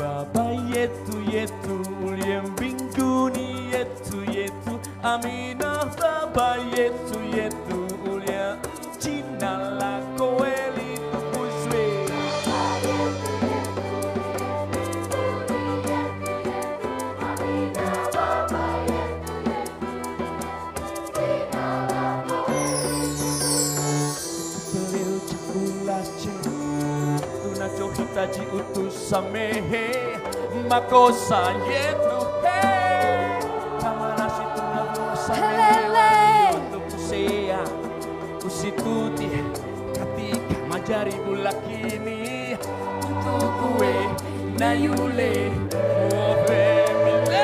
baba yetu yetu uliye mbinguni yetu yetu, amina. Baba yetu yetu uliye, jina lako litukuzwe. Beliau chakula chetu tunachohitaji utusamehe makosa yetu, kama nasi tunavyosamehe waliotukosea, usitutie katika majaribu, lakini utuokoe na yule mwovu milele.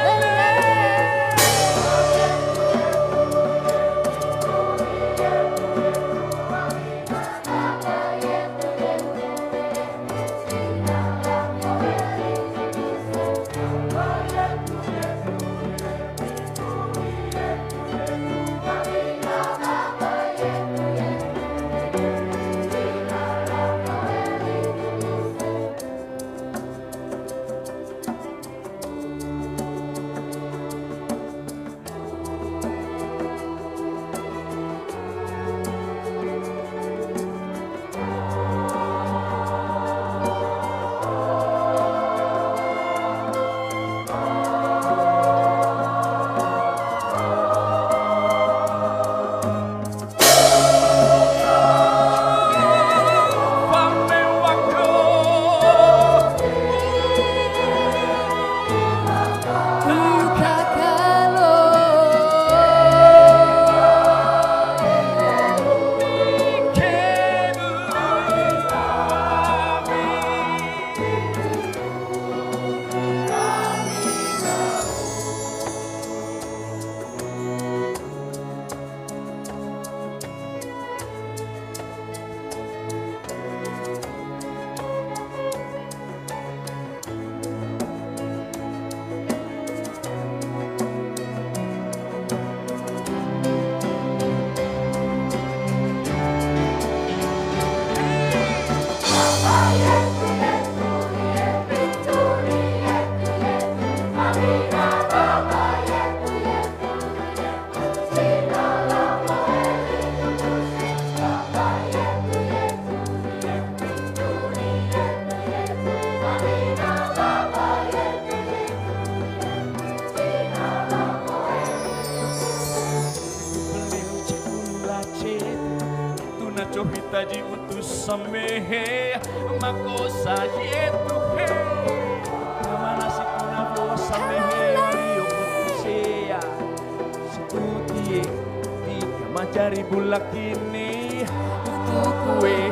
Tunachohitaji utusamehe makosa yetu, kama nasi tunavyowasamehe waliotukosea, usitutie katika majaribu, lakini utuokoe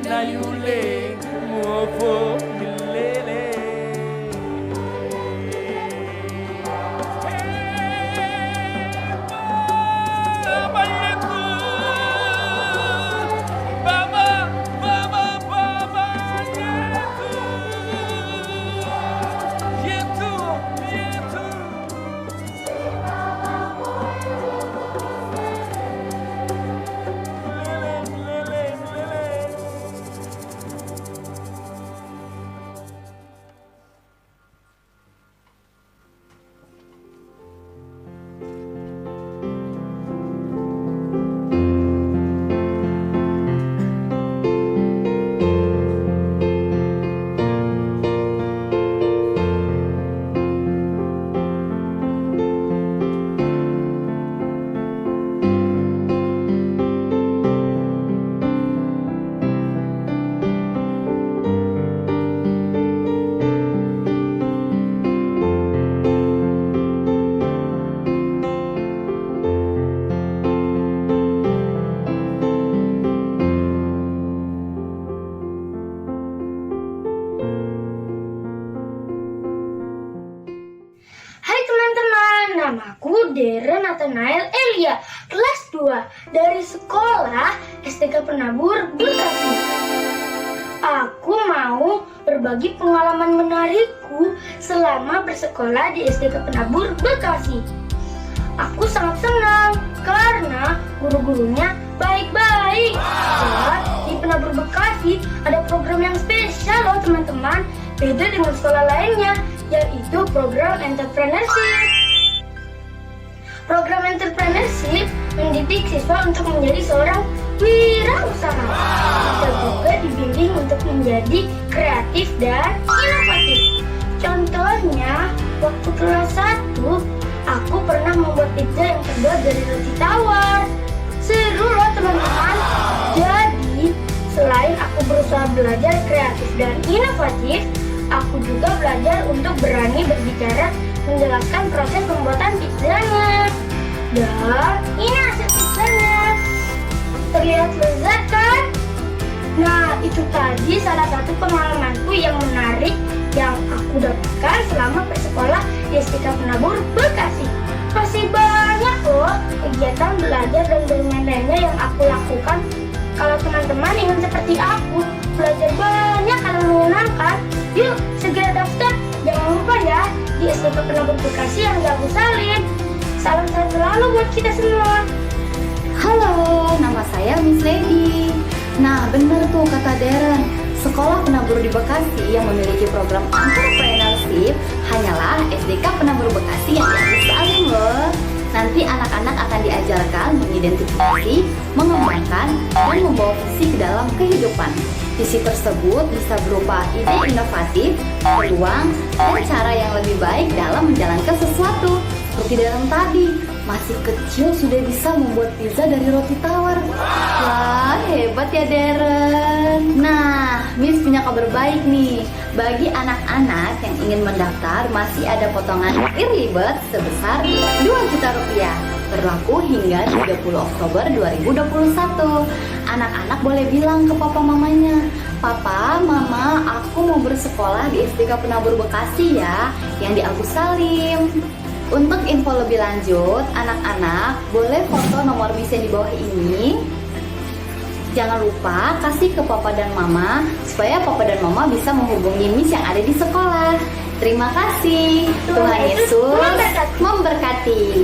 na yule mwovu milele. Namaku Deren Nathanael Elia, kelas 2 dari sekolah STK Penabur Bekasi. Aku mau berbagi pengalaman menarikku selama bersekolah di STK Penabur Bekasi. Aku sangat senang karena guru-gurunya baik-baik. Dan di Penabur Bekasi ada program yang spesial loh teman-teman, beda dengan sekolah lainnya, yaitu program entrepreneurship. Program entrepreneurship mendidik siswa untuk menjadi seorang wirausaha. Kita juga dibimbing untuk menjadi kreatif dan inovatif. Contohnya, waktu kelas 1, aku pernah membuat pizza yang terbuat dari roti tawar. Seru loh teman-teman. Jadi, selain aku berusaha belajar kreatif dan inovatif, aku juga belajar untuk berani berbicara menjelaskan proses pembuatan pizzanya. Dan ini hasil pizzanya. Terlihat lezat kan? Nah, itu tadi salah satu pengalamanku yang menarik yang aku dapatkan selama bersekolah di STK Penabur Bekasi. Masih banyak loh kegiatan belajar dan bermain lainnya yang aku lakukan. Kalau teman-teman ingin seperti aku, belajar banyak hal menyenangkan, yuk segera daftar. Jangan lupa ya, di STK Penabur Bekasi yang gak Salim. Salam sehat selalu buat kita semua. Halo, nama saya Miss Lady. Nah, bener tuh kata Darren. Sekolah Penabur di Bekasi yang memiliki program entrepreneurship hanyalah SDK Penabur Bekasi yang Salim loh. Nanti anak-anak akan diajarkan mengidentifikasi, mengembangkan, dan membawa visi ke dalam kehidupan. Visi tersebut bisa berupa ide inovatif, peluang, dan cara yang lebih baik dalam menjalankan sesuatu. Seperti Darren tadi, masih kecil sudah bisa membuat pizza dari roti tawar. Wah, hebat ya Darren. Nah, Miss punya kabar baik nih. Bagi anak-anak yang ingin mendaftar, masih ada potongan early bird sebesar 2 juta rupiah. Berlaku hingga 30 Oktober 2021. Anak-anak boleh bilang ke papa mamanya, "Papa, mama, aku mau bersekolah di STK Penabur Bekasi ya, yang di Agus Salim." Untuk info lebih lanjut, anak-anak boleh foto nomor bis yang di bawah ini. Jangan lupa kasih ke papa dan mama supaya papa dan mama bisa menghubungi Miss yang ada di sekolah. Terima kasih. Tuhan Yesus memberkati.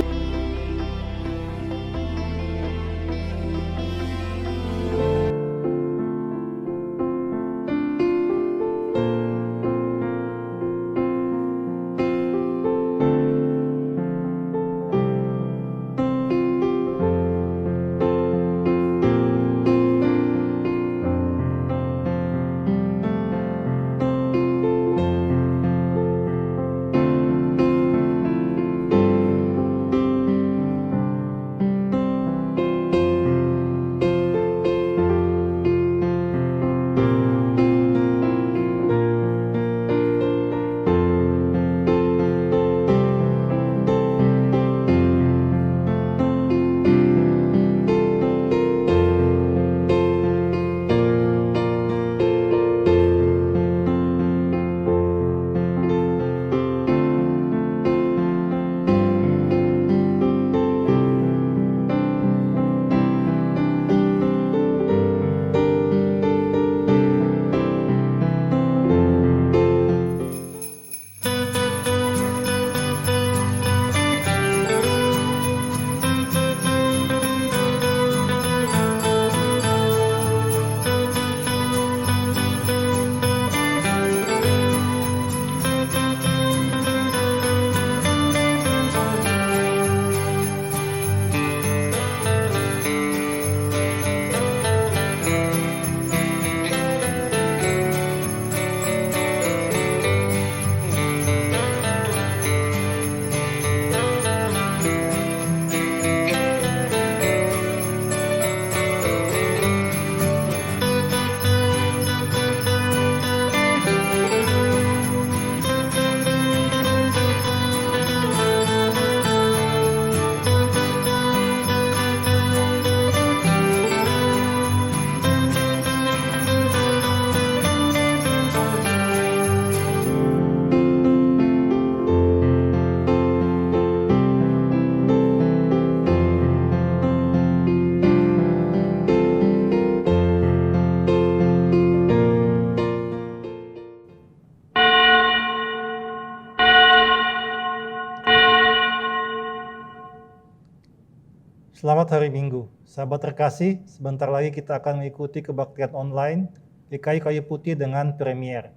Selamat hari Minggu. Sahabat terkasih, sebentar lagi kita akan mengikuti kebaktian online GKI Kayu Putih dengan Premier.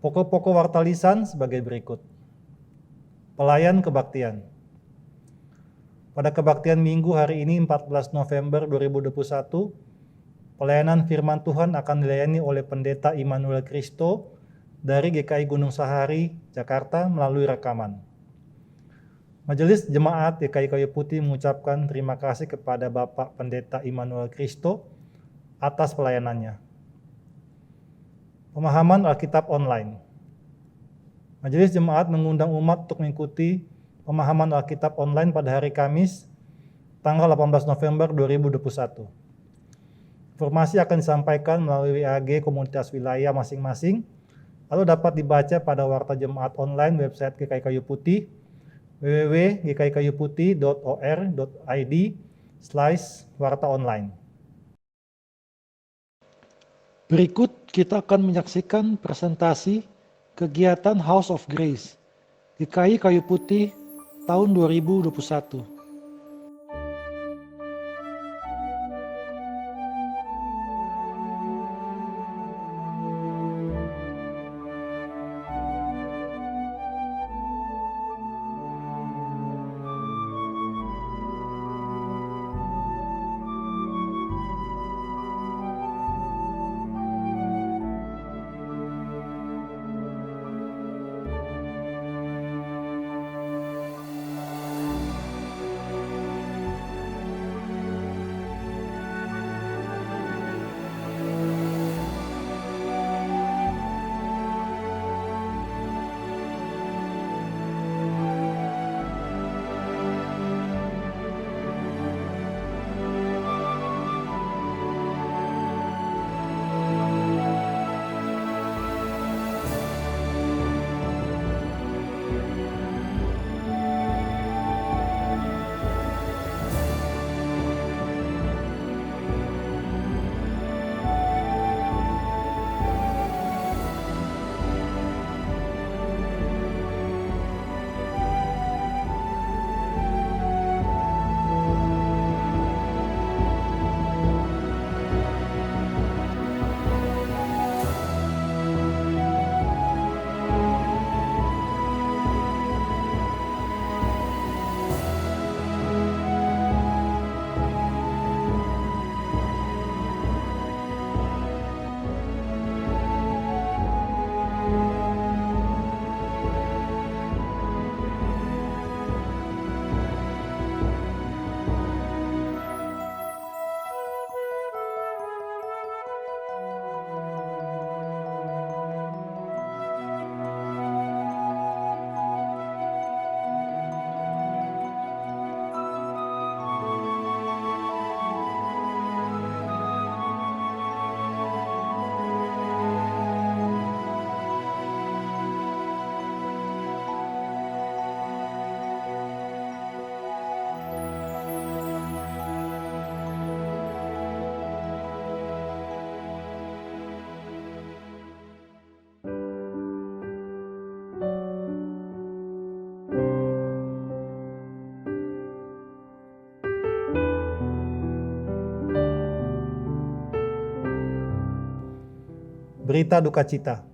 Pokok-pokok warta lisan sebagai berikut. Pelayan kebaktian. Pada kebaktian Minggu hari ini 14 November 2021, pelayanan firman Tuhan akan dilayani oleh Pendeta Immanuel Kristo dari GKI Gunung Sahari, Jakarta melalui rekaman. Majelis Jemaat GKI Kayu Putih mengucapkan terima kasih kepada Bapak Pendeta Immanuel Kristo atas pelayanannya. Pemahaman Alkitab online. Majelis Jemaat mengundang umat untuk mengikuti pemahaman Alkitab online pada hari Kamis, tanggal 18 November 2021. Informasi akan disampaikan melalui WAG komunitas wilayah masing-masing, lalu dapat dibaca pada Warta Jemaat online website GKI Kayu Putih, www.gkikayuputih.or.id/warta online. Berikut kita akan menyaksikan presentasi kegiatan House of Grace GKI Kayu Putih tahun 2021. Berita duka cita.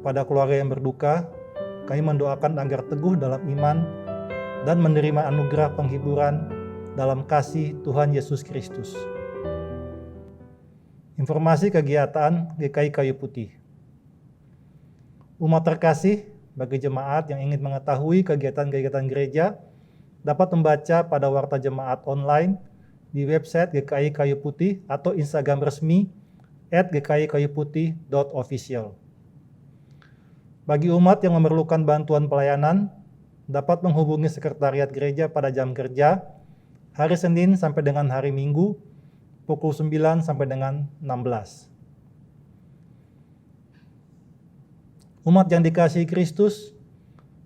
Pada keluarga yang berduka, kami mendoakan agar teguh dalam iman dan menerima anugerah penghiburan dalam kasih Tuhan Yesus Kristus. Informasi kegiatan GKI Kayu Putih. Umat terkasih, bagi jemaat yang ingin mengetahui kegiatan-kegiatan gereja, dapat membaca pada Warta Jemaat online di website GKI Kayu Putih atau Instagram resmi @gkikayuputih.official. Bagi umat yang memerlukan bantuan pelayanan, dapat menghubungi sekretariat gereja pada jam kerja hari Senin sampai dengan hari Minggu pukul 9 sampai dengan 16. Umat yang dikasihi Kristus,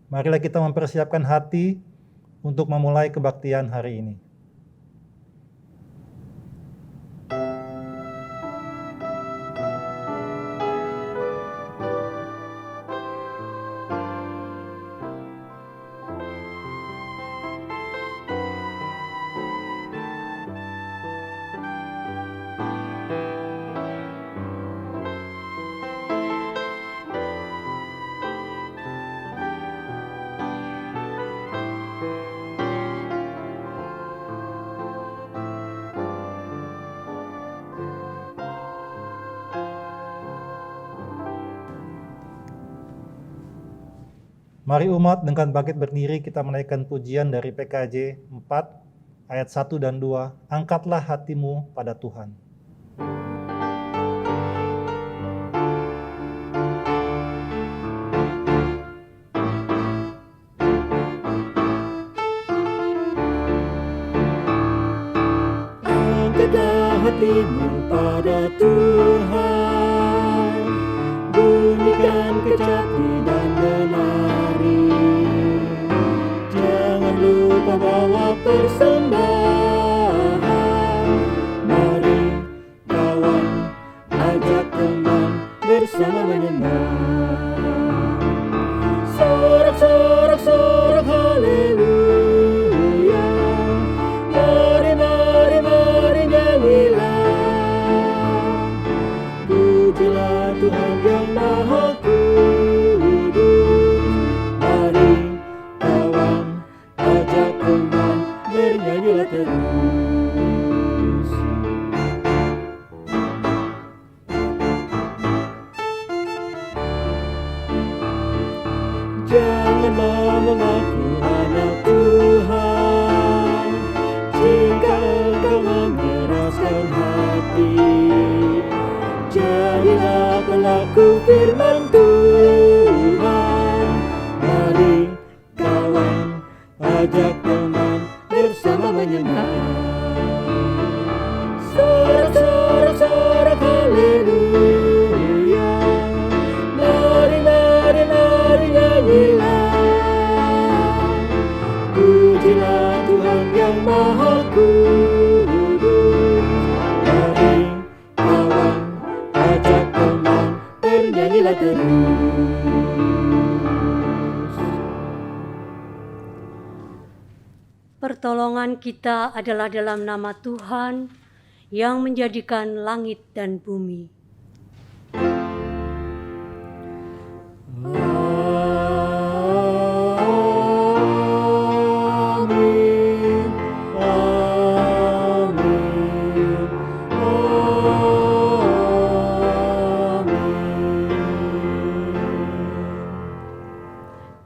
marilah kita mempersiapkan hati untuk memulai kebaktian hari ini. Mari umat dengan bangkit berdiri kita menaikkan pujian dari PKJ 4 ayat 1 dan 2. Angkatlah hatimu pada Tuhan. Angkatlah hatimu pada Tuhan, bunyikan kecapi dan menari. Jangan lupa bawa persembahan. Mari kawan, ajak teman bersama menyenang. Sorak, sorak, haleluya. Mari, mari, mari nyanyilah. Pujilah Tuhan yang Maha Kudus. Mari kawan, ajak teman bernyanyilah terus. Janganlah mengaku anak Tuhan jika engkau mengeraskan hati. Jadilah pelaku firman Tuhan. Mari kawan, ajak teman bersama menyenang. Sorak, sorak, sorak, haleluya. Mari, mari, mari nyanyilah. Pujilah Tuhan yang Maha Kudus. Mari kawan, ajak teman bernyanyilah terus. Pertolongan kita adalah dalam nama Tuhan yang menjadikan langit dan bumi. Amin, amin, amin.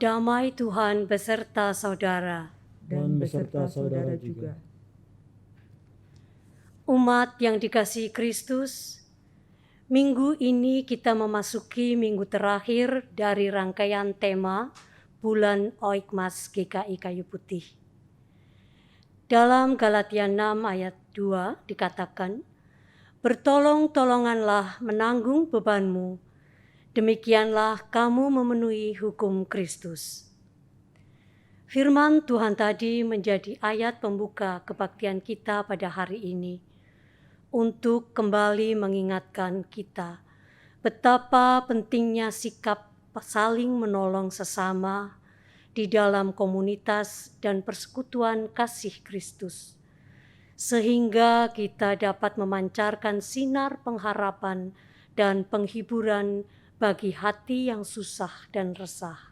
Damai Tuhan beserta saudara. Dan beserta saudara juga. Umat yang dikasihi Kristus, minggu ini kita memasuki minggu terakhir dari rangkaian tema Bulan Oikmas GKI Kayu Putih. Dalam Galatia 6 ayat 2 dikatakan, bertolong-tolonganlah menanggung bebanmu, demikianlah kamu memenuhi hukum Kristus. Firman Tuhan tadi menjadi ayat pembuka kebaktian kita pada hari ini untuk kembali mengingatkan kita betapa pentingnya sikap saling menolong sesama di dalam komunitas dan persekutuan kasih Kristus, sehingga kita dapat memancarkan sinar pengharapan dan penghiburan bagi hati yang susah dan resah.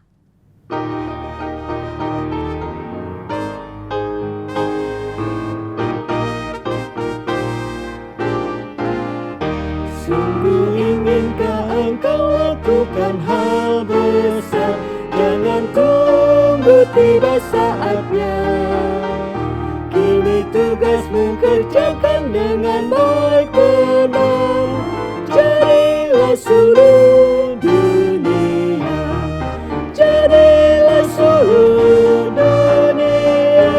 Sungguh inginkah engkau lakukan hal besar, jangan tunggu tiba saatnya. Kini tugasmu kerjakan dengan baik benar. Jadilah seluruh dunia, jadilah seluruh dunia,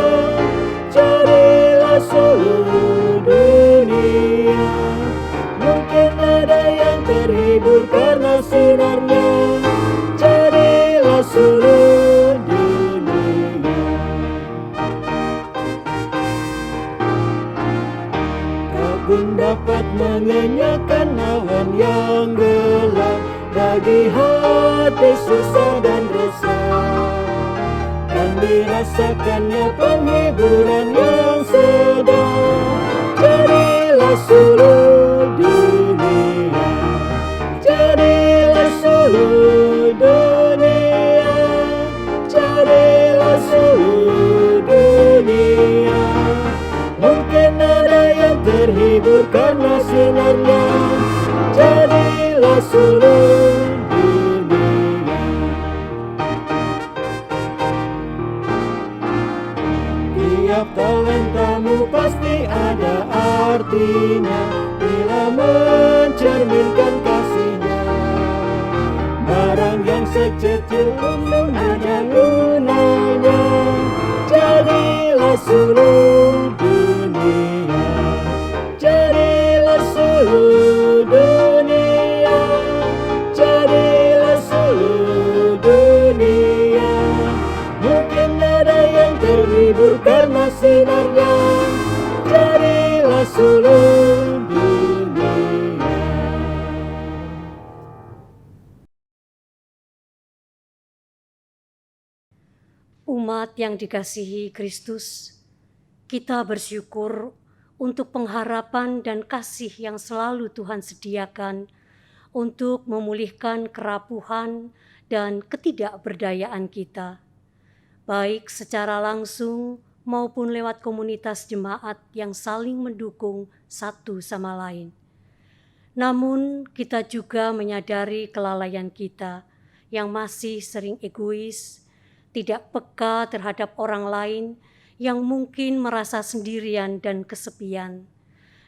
jadilah seluruh dunia. Mungkin ada yang terhibur karena sinarnya. susah dan resah, kan dirasakannya penghiburan yang sedang. Jadilah seluruh dunia, jadilah seluruh dunia, jadilah seluruh dunia. Mungkin ada yang terhibur karena sinarnya. Jadilah seluruh dunia. Tiap talentamu pasti ada artinya bila mencerminkan kasihnya. Barang yang sekecil pun ada gunanya. Jadilah seluruh dunia, jadilah seluruh dunia, jadilah seluruh dunia. Mungkin ada yang terhibur karena sinarnya. Jadilah seluruh dunia. Umat yang dikasihi Kristus, kita bersyukur untuk pengharapan dan kasih yang selalu Tuhan sediakan untuk memulihkan kerapuhan dan ketidakberdayaan kita, baik secara langsung maupun lewat komunitas jemaat yang saling mendukung satu sama lain. Namun kita juga menyadari kelalaian kita yang masih sering egois, tidak peka terhadap orang lain yang mungkin merasa sendirian dan kesepian.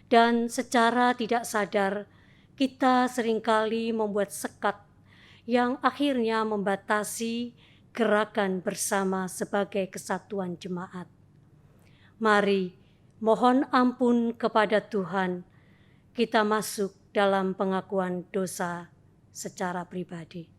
Dan secara tidak sadar, kita seringkali membuat sekat yang akhirnya membatasi gerakan bersama sebagai kesatuan jemaat. Mari mohon ampun kepada Tuhan, kita masuk dalam pengakuan dosa secara pribadi.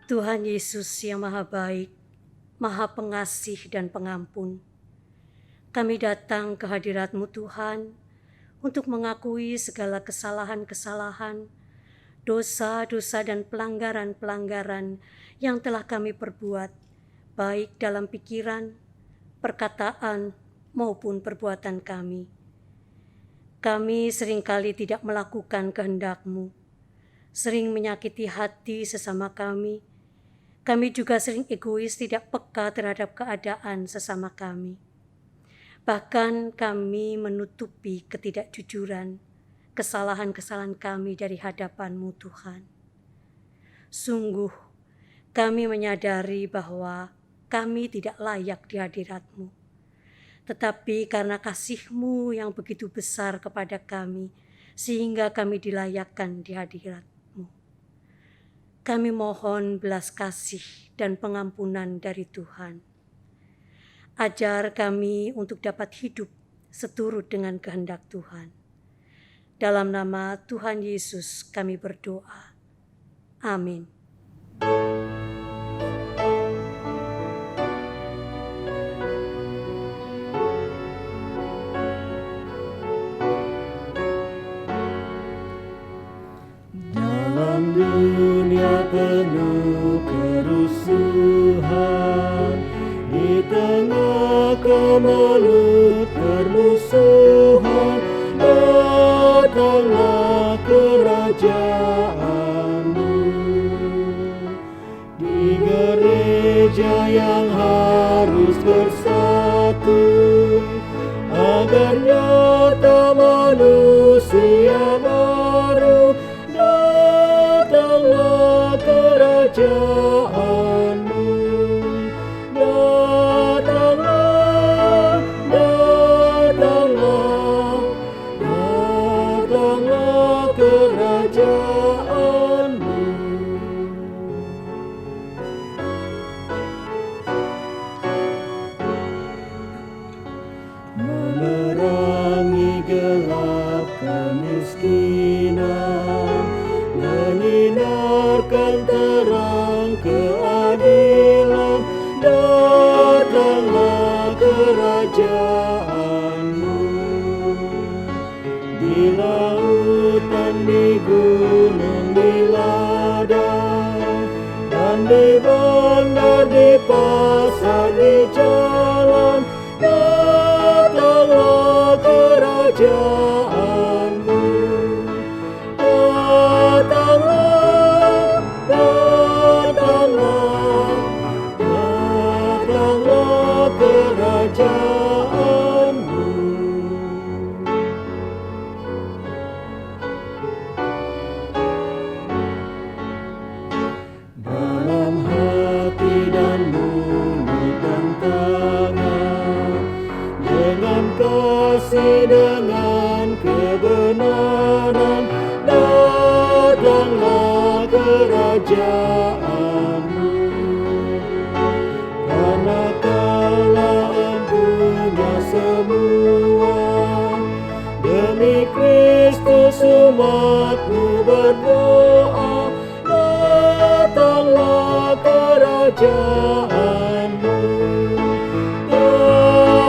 Tuhan Yesus yang Maha Baik, Maha Pengasih dan Pengampun, kami datang ke hadirat-Mu Tuhan untuk mengakui segala kesalahan-kesalahan, dosa-dosa dan pelanggaran-pelanggaran yang telah kami perbuat, baik dalam pikiran, perkataan, maupun perbuatan kami. Kami seringkali tidak melakukan kehendak-Mu, sering menyakiti hati sesama kami. Kami juga sering egois, tidak peka terhadap keadaan sesama kami. Bahkan kami menutupi ketidakjujuran, kesalahan-kesalahan kami dari hadapan-Mu Tuhan. Sungguh, kami menyadari bahwa kami tidak layak di hadirat-Mu. Tetapi karena kasih-Mu yang begitu besar kepada kami, sehingga kami dilayakkan di hadirat-Mu. Kami mohon belas kasih dan pengampunan dari Tuhan. Ajar kami untuk dapat hidup seturut dengan kehendak Tuhan. Dalam nama Tuhan Yesus kami berdoa. Amin. Dalam dunia penuh kerusuhan, di tengah kemelut permusuhan, datanglah kerajaan-Mu. Di gereja yang harus bersatu, agar nyata manusia baru, datanglah kerajaan-Mu. Datanglah, datanglah, datanglah kerajaan-Mu. Sinarkan terang keadilan, datanglah kerajaanmu. Di lautan, di gunung, di ladang, dan di bandar, di pasar, di jalan, datanglah kerajaanmu. Datanglah, datanglah, datanglah kerajaanmu. Dalam hati dan mulut dan tangan, dengan kasih, dengan kebenaran, datanglah kerajaanmu. Karena Kaulah empunya semua, demi Kristus umat-Mu berdoa, datanglah kerajaanmu.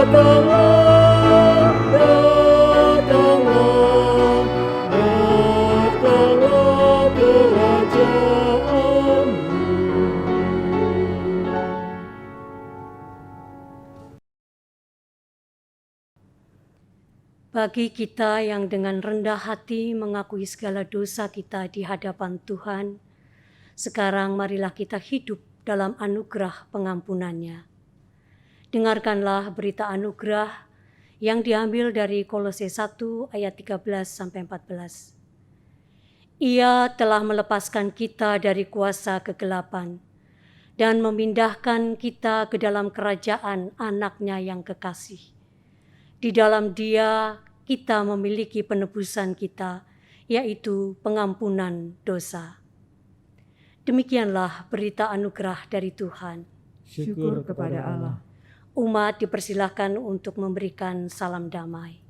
Datanglah, datanglah, datanglah kerajaanmu. Bagi kita yang dengan rendah hati mengakui segala dosa kita di hadapan Tuhan, sekarang marilah kita hidup dalam anugerah pengampunannya. Dengarkanlah berita anugerah yang diambil dari Kolose 1 ayat 13-14. Ia telah melepaskan kita dari kuasa kegelapan dan memindahkan kita ke dalam kerajaan Anak-Nya yang kekasih. Di dalam Dia kita memiliki penebusan kita, yaitu pengampunan dosa. Demikianlah berita anugerah dari Tuhan. Syukur kepada Allah. Umat dipersilahkan untuk memberikan salam damai.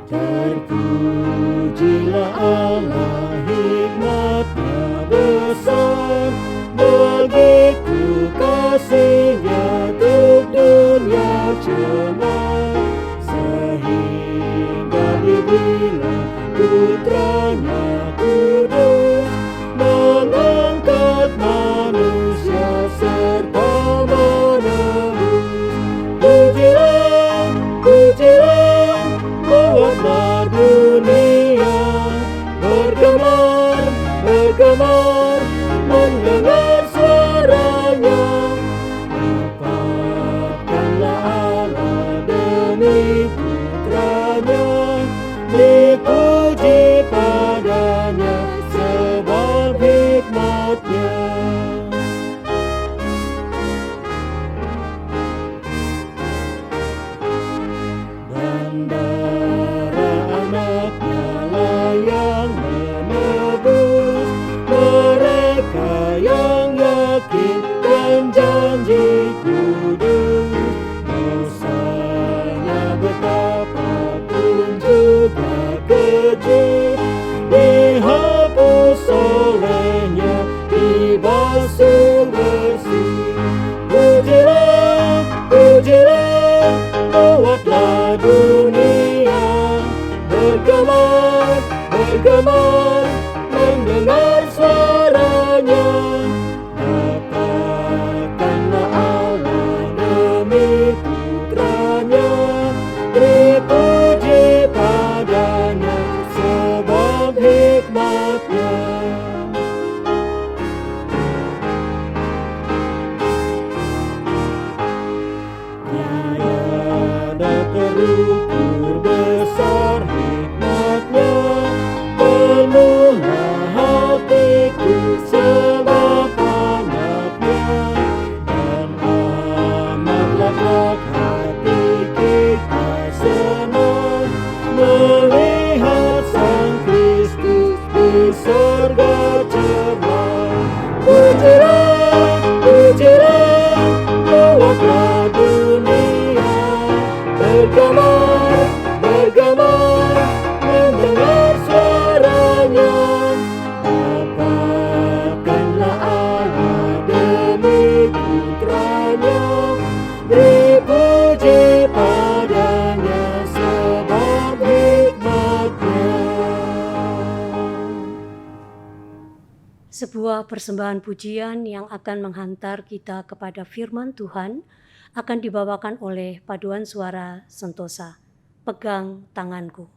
Terpujilah Allah, hikmat-Nya besar, begitu kasih-Nya untuk dunia cemar, sehingga diberilah Putra-Nya kudus, mengangkat manusia serta menebus. Pujilah, pujilah, buatlah dunia bergemar, bergemar, mendengar suaranya. Dapatkanlah Allah demi Putra-Nya, dipuji padanya sebab hikmat-Nya. Dan darah Anak-Nya lah yang menebus mereka yang yakin dan janji kudus. Dosanya betapapun juga keji, dihapus olehnya, dibasuh bersih. Pujilah, pujilah, buatlah dunia bergemar, bergemar, mendengar suaranya. Dapatkanlah Allah demi Putra-Nya, dipuji padanya sebab hikmat-Nya. Tiada terukur besar hikmat-Nya, Sebuah persembahan pujian yang akan menghantar kita kepada firman Tuhan akan dibawakan oleh paduan suara Sentosa. Pegang tanganku.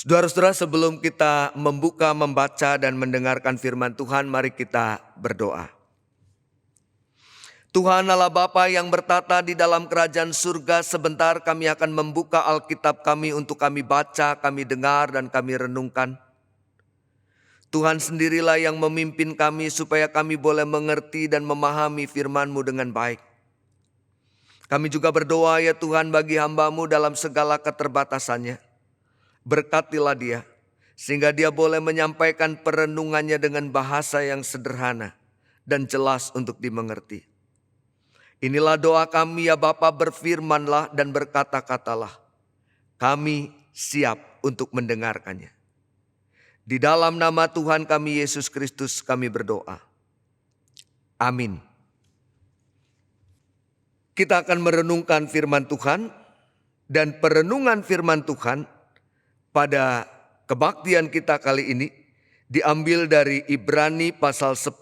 Saudara-saudara, sebelum kita membuka, membaca, dan mendengarkan firman Tuhan, mari kita berdoa. Tuhan Allah Bapa yang bertata di dalam kerajaan surga, sebentar kami akan membuka Alkitab kami untuk kami baca, kami dengar, dan kami renungkan. Tuhan sendirilah yang memimpin kami supaya kami boleh mengerti dan memahami firman-Mu dengan baik. Kami juga berdoa ya Tuhan bagi hamba-Mu dalam segala keterbatasannya. Berkatilah dia, sehingga dia boleh menyampaikan perenungannya dengan bahasa yang sederhana dan jelas untuk dimengerti. Inilah doa kami ya Bapa, berfirmanlah dan berkata-katalah. Kami siap untuk mendengarkannya. Di dalam nama Tuhan kami Yesus Kristus kami berdoa. Amin. Kita akan merenungkan firman Tuhan, dan perenungan firman Tuhan pada kebaktian kita kali ini diambil dari Ibrani pasal 10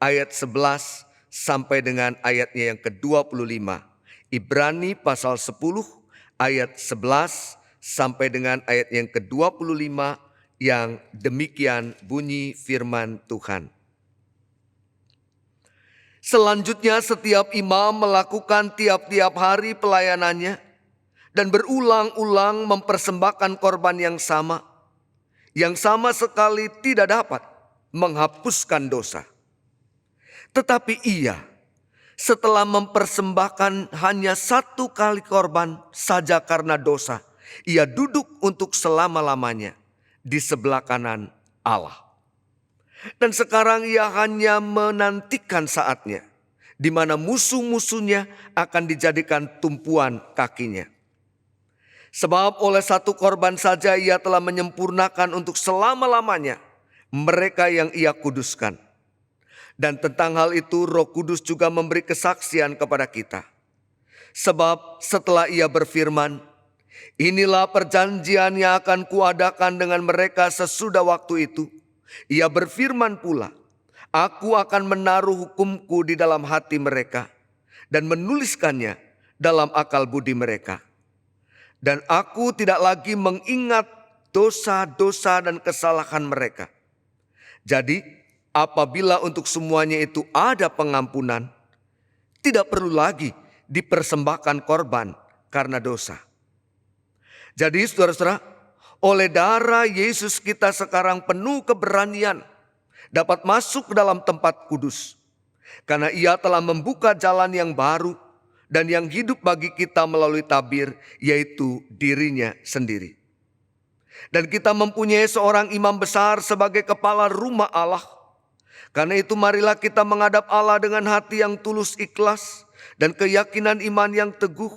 ayat 11 sampai dengan ayatnya yang ke-25. Ibrani pasal 10 ayat 11 sampai dengan ayat yang ke-25 yang demikian bunyi firman Tuhan. Selanjutnya setiap imam melakukan tiap-tiap hari pelayanannya dan berulang-ulang mempersembahkan korban yang sama sekali tidak dapat menghapuskan dosa. Tetapi ia setelah mempersembahkan hanya satu kali korban saja karena dosa, ia duduk untuk selama-lamanya di sebelah kanan Allah. Dan sekarang ia hanya menantikan saatnya di mana musuh-musuhnya akan dijadikan tumpuan kakinya. Sebab oleh satu korban saja ia telah menyempurnakan untuk selama-lamanya mereka yang ia kuduskan. Dan tentang hal itu Roh Kudus juga memberi kesaksian kepada kita. Sebab setelah ia berfirman, inilah perjanjian yang akan kuadakan dengan mereka sesudah waktu itu. Ia berfirman pula, aku akan menaruh hukumku di dalam hati mereka dan menuliskannya dalam akal budi mereka. Dan aku tidak lagi mengingat dosa-dosa dan kesalahan mereka. Jadi apabila untuk semuanya itu ada pengampunan, tidak perlu lagi dipersembahkan korban karena dosa. Jadi saudara-saudara, oleh darah Yesus kita sekarang penuh keberanian dapat masuk ke dalam tempat kudus. Karena ia telah membuka jalan yang baru dan yang hidup bagi kita melalui tabir, yaitu dirinya sendiri. Dan kita mempunyai seorang imam besar sebagai kepala rumah Allah. Karena itu marilah kita menghadap Allah dengan hati yang tulus ikhlas dan keyakinan iman yang teguh.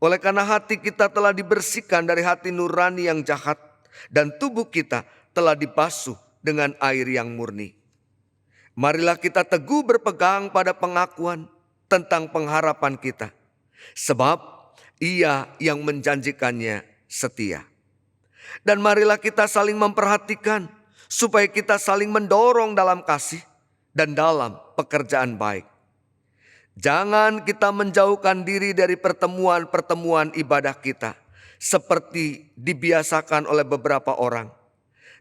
Oleh karena hati kita telah dibersihkan dari hati nurani yang jahat dan tubuh kita telah dibasuh dengan air yang murni. Marilah kita teguh berpegang pada pengakuan tentang pengharapan kita. Sebab ia yang menjanjikannya setia. Dan marilah kita saling memperhatikan supaya kita saling mendorong dalam kasih dan dalam pekerjaan baik. Jangan kita menjauhkan diri dari pertemuan-pertemuan ibadah kita seperti dibiasakan oleh beberapa orang.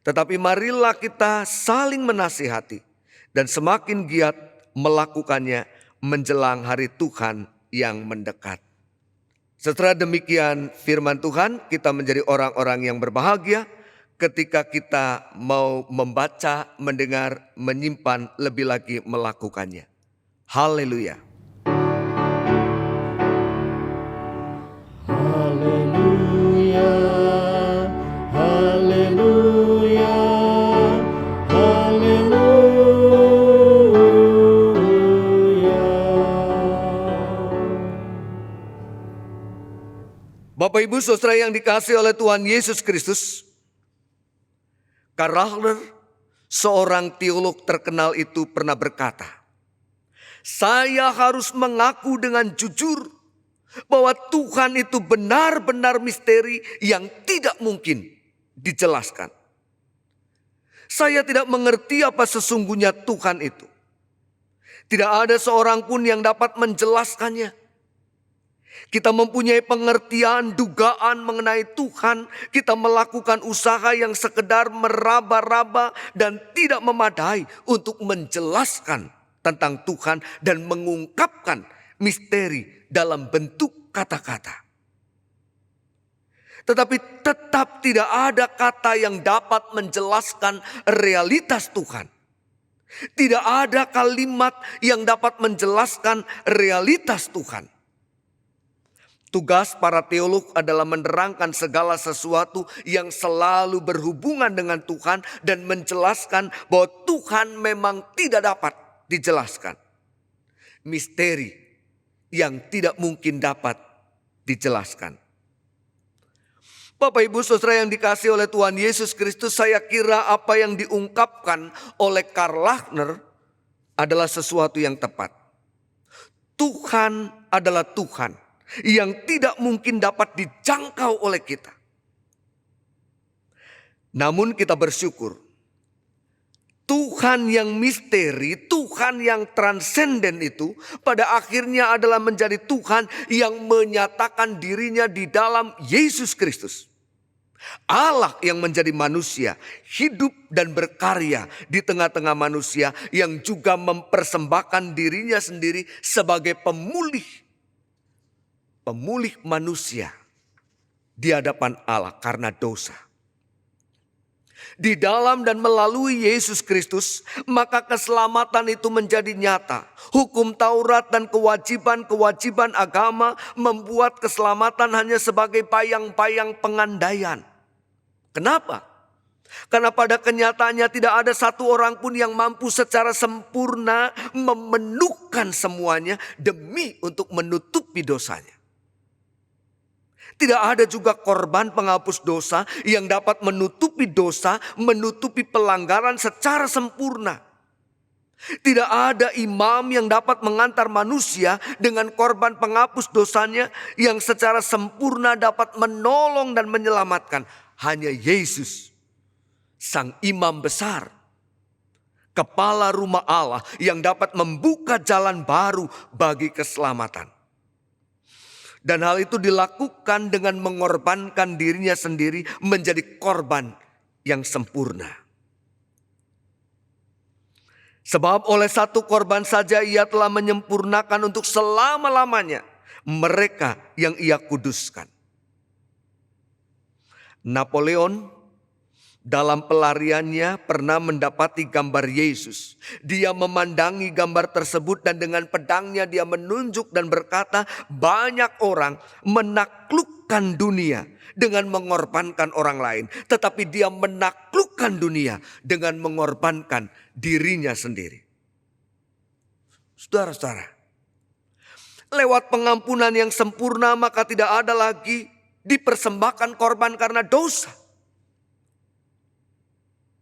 Tetapi marilah kita saling menasihati dan semakin giat melakukannya menjelang hari Tuhan yang mendekat. Setelah demikian firman Tuhan, kita menjadi orang-orang yang berbahagia ketika kita mau membaca, mendengar, menyimpan, lebih lagi melakukannya. Haleluya. Haleluya, haleluya, haleluya. Bapak Ibu Saudara yang dikasihi oleh Tuhan Yesus Kristus, Karl Rahner, seorang teolog terkenal itu pernah berkata, saya harus mengaku dengan jujur bahwa Tuhan itu benar-benar misteri yang tidak mungkin dijelaskan. Saya tidak mengerti apa sesungguhnya Tuhan itu. Tidak ada seorang pun yang dapat menjelaskannya. Kita mempunyai pengertian, dugaan mengenai Tuhan. Kita melakukan usaha yang sekedar meraba-raba dan tidak memadai untuk menjelaskan tentang Tuhan dan mengungkapkan misteri dalam bentuk kata-kata. Tetapi tetap tidak ada kata yang dapat menjelaskan realitas Tuhan. Tidak ada kalimat yang dapat menjelaskan realitas Tuhan. Tugas para teolog adalah menerangkan segala sesuatu yang selalu berhubungan dengan Tuhan dan menjelaskan bahwa Tuhan memang tidak dapat dijelaskan. Misteri yang tidak mungkin dapat dijelaskan. Bapak Ibu Saudara yang dikasihi oleh Tuhan Yesus Kristus, saya kira apa yang diungkapkan oleh Karl Rahner adalah sesuatu yang tepat. Tuhan adalah Tuhan yang tidak mungkin dapat dijangkau oleh kita. Namun kita bersyukur, Tuhan yang misteri, Tuhan yang transenden itu pada akhirnya adalah menjadi Tuhan yang menyatakan dirinya di dalam Yesus Kristus. Allah yang menjadi manusia, hidup dan berkarya di tengah-tengah manusia, yang juga mempersembahkan dirinya sendiri sebagai pemulih manusia di hadapan Allah karena dosa. Di dalam dan melalui Yesus Kristus, maka keselamatan itu menjadi nyata. Hukum Taurat dan kewajiban-kewajiban agama membuat keselamatan hanya sebagai bayang-bayang pengandaian. Kenapa? Karena pada kenyataannya tidak ada satu orang pun yang mampu secara sempurna memenuhkan semuanya demi untuk menutupi dosanya. Tidak ada juga korban penghapus dosa yang dapat menutupi dosa, menutupi pelanggaran secara sempurna. Tidak ada imam yang dapat mengantar manusia dengan korban penghapus dosanya yang secara sempurna dapat menolong dan menyelamatkan. Hanya Yesus, Sang Imam Besar, Kepala Rumah Allah yang dapat membuka jalan baru bagi keselamatan. Dan hal itu dilakukan dengan mengorbankan dirinya sendiri menjadi korban yang sempurna. Sebab oleh satu korban saja ia telah menyempurnakan untuk selama-lamanya mereka yang ia kuduskan. Napoleon dalam pelariannya pernah mendapati gambar Yesus. Dia memandangi gambar tersebut dan dengan pedangnya dia menunjuk dan berkata, banyak orang menaklukkan dunia dengan mengorbankan orang lain. Tetapi dia menaklukkan dunia dengan mengorbankan dirinya sendiri. Saudara-saudara, lewat pengampunan yang sempurna maka tidak ada lagi dipersembahkan korban karena dosa.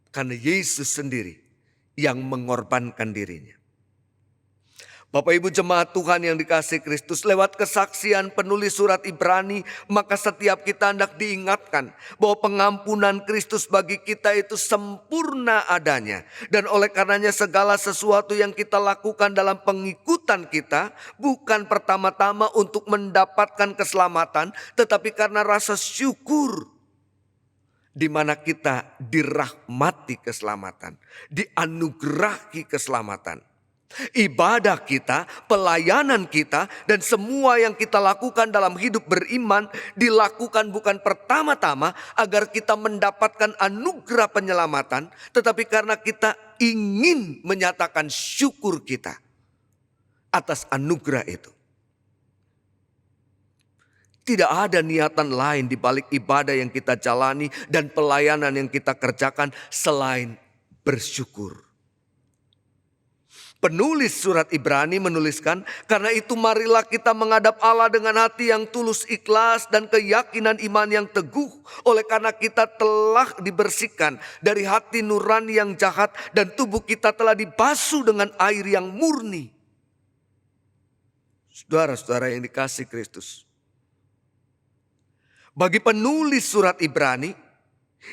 Karena Yesus sendiri yang mengorbankan dirinya. Bapak Ibu jemaat Tuhan yang dikasihi Kristus, lewat kesaksian penulis surat Ibrani, maka setiap kita hendak diingatkan bahwa pengampunan Kristus bagi kita itu sempurna adanya. Dan oleh karenanya segala sesuatu yang kita lakukan dalam pengikutan kita bukan pertama-tama untuk mendapatkan keselamatan, tetapi karena rasa syukur. Di mana kita dirahmati keselamatan, dianugerahi keselamatan. Ibadah kita, pelayanan kita, dan semua yang kita lakukan dalam hidup beriman dilakukan bukan pertama-tama agar kita mendapatkan anugerah penyelamatan, tetapi karena kita ingin menyatakan syukur kita atas anugerah itu. Tidak ada niatan lain di balik ibadah yang kita jalani dan pelayanan yang kita kerjakan selain bersyukur. Penulis surat Ibrani menuliskan, karena itu marilah kita menghadap Allah dengan hati yang tulus ikhlas dan keyakinan iman yang teguh. Oleh karena kita telah dibersihkan dari hati nurani yang jahat dan tubuh kita telah dibasuh dengan air yang murni. Saudara-saudara yang dikasihi Kristus. Bagi penulis surat Ibrani,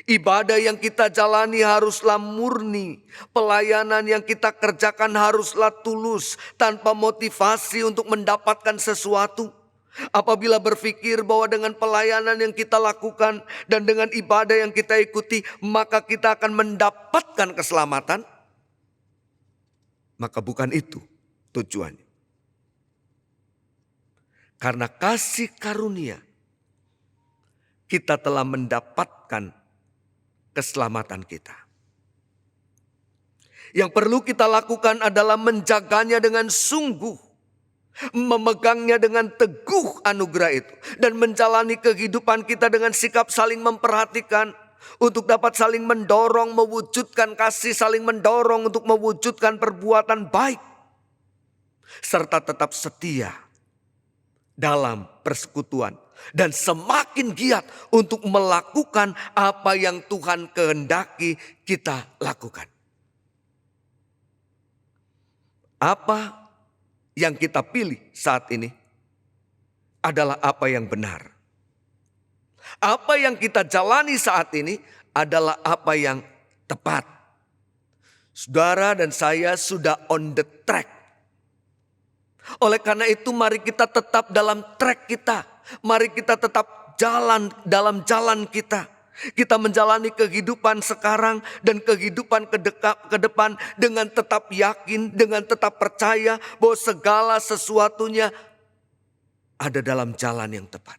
ibadah yang kita jalani haruslah murni. Pelayanan yang kita kerjakan haruslah tulus, tanpa motivasi untuk mendapatkan sesuatu. Apabila berpikir bahwa dengan pelayanan yang kita lakukan dan dengan ibadah yang kita ikuti, maka kita akan mendapatkan keselamatan, maka bukan itu tujuannya. Karena kasih karunia, kita telah mendapatkan keselamatan kita. Yang perlu kita lakukan adalah menjaganya dengan sungguh, memegangnya dengan teguh anugerah itu, dan menjalani kehidupan kita dengan sikap saling memperhatikan untuk dapat saling mendorong mewujudkan kasih, saling mendorong untuk mewujudkan perbuatan baik, serta tetap setia dalam persekutuan. Dan semakin giat untuk melakukan apa yang Tuhan kehendaki kita lakukan. apa yang kita pilih saat ini adalah apa yang benar. Apa yang kita jalani saat ini adalah apa yang tepat. Saudara dan saya sudah on the track. Oleh karena itu mari kita tetap dalam track kita. Mari kita tetap jalan dalam jalan kita. Kita menjalani kehidupan sekarang dan kehidupan ke depan dengan tetap yakin, dengan tetap percaya bahwa segala sesuatunya ada dalam jalan yang tepat.